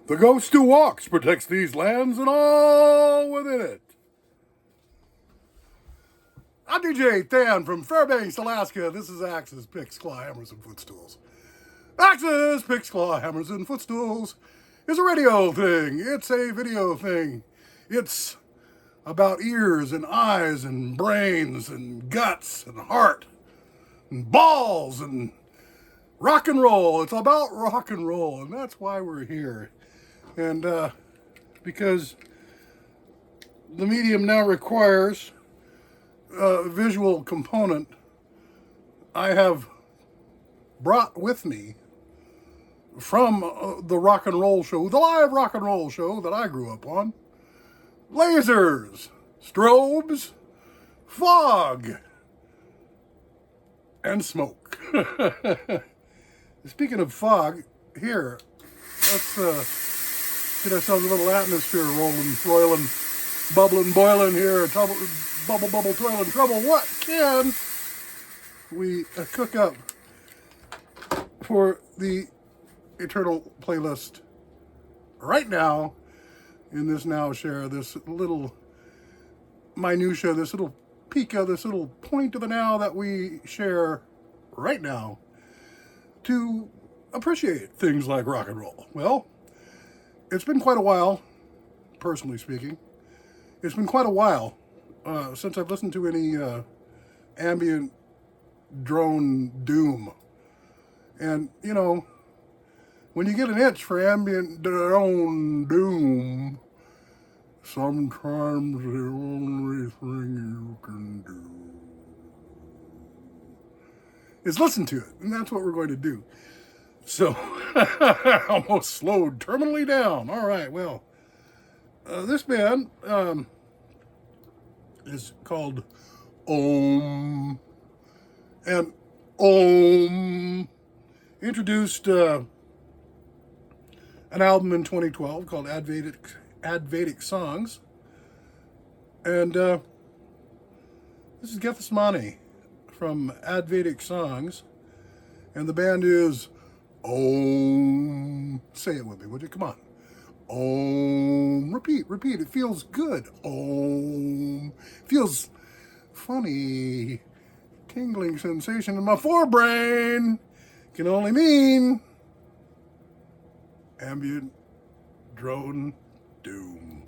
The ghost who walks protects these lands and all within it. I'm DJ Than from Fairbanks, Alaska. This is Axis, Picks, Claw, Hammers, and Footstools. Axis, Picks, Claw, Hammers, and Footstools is a radio thing. It's a video thing. It's about ears and eyes and brains and guts and heart and balls and rock and roll. It's about rock and roll, and that's why we're here. And because the medium now requires a visual component, I have brought with me from the rock and roll show, the live rock and roll show that I grew up on, lasers, strobes, fog, and smoke. Speaking of fog, here, let's get ourselves a little atmosphere rolling, roiling, bubbling, boiling here, bubble, toiling, trouble. What can we cook up for the eternal playlist right now in this now share, this little minutia, this little pica, this little point of the now that we share right now to appreciate things like rock and roll? Well, it's been quite a while, personally speaking. It's been quite a while since I've listened to any ambient drone doom. And, you know, when you get an itch for ambient drone doom, sometimes the only thing you can do is listen to it, and that's what we're going to do. So, almost slowed terminally down. All right, well, this band is called Om, and Om introduced an album in 2012 called Advaitic Songs, and this is Gethesmane from Advaitic Songs, and the band is Om. Say it with me, would you? Come on. Om. Repeat. It feels good. Om. Feels funny. Tingling sensation in my forebrain. Can only mean ambient drone doom.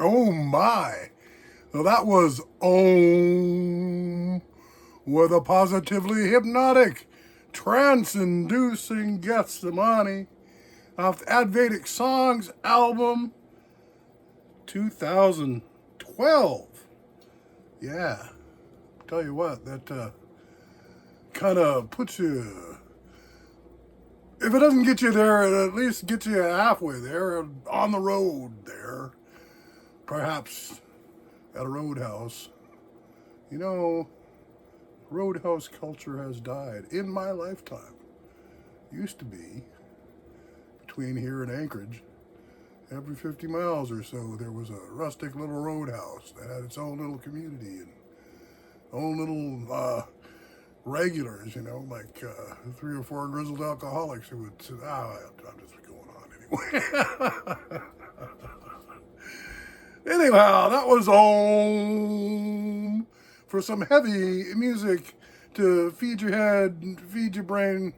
Oh my. So that was Om with a positively hypnotic, trance-inducing Gethesmane off the Advaitic Songs album 2012. Yeah. Tell you what, that kind of puts you, if it doesn't get you there, it at least gets you halfway there, on the road there. Perhaps at a roadhouse. You know, roadhouse culture has died in my lifetime. Used to be, between here and Anchorage, every 50 miles or so, there was a rustic little roadhouse that had its own little community and own little regulars, you know, like 3 or 4 grizzled alcoholics who would say, I'm just going on anyway. Anyhow, that was Om for some heavy music to feed your head, feed your brain,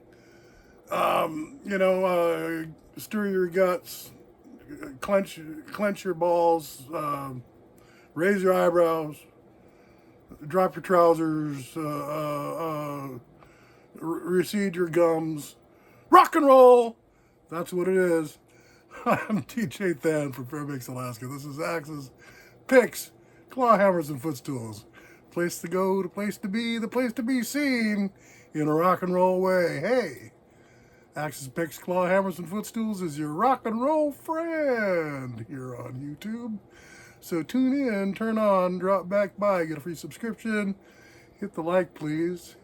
stir your guts, clench your balls, raise your eyebrows, drop your trousers, recede your gums, rock and roll. That's what it is. I'm DJ Than from Fairbanks, Alaska. This is Axes, Picks, Claw Hammers, and Footstools. Place to go, the place to be, the place to be seen in a rock and roll way. Hey, Axes, Picks, Claw Hammers, and Footstools is your rock and roll friend here on YouTube. So tune in, turn on, drop back by, get a free subscription, hit the like please,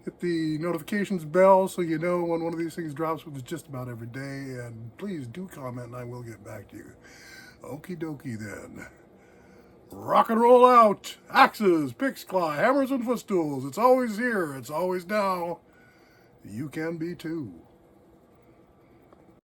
hit the notifications bell so you know when one of these things drops, which is just about every day, and please do comment and I will get back to you. Okie dokie then. Rock and roll out. Axes, picks, claw, hammers, and footstools. It's always here. It's always now. You can be too.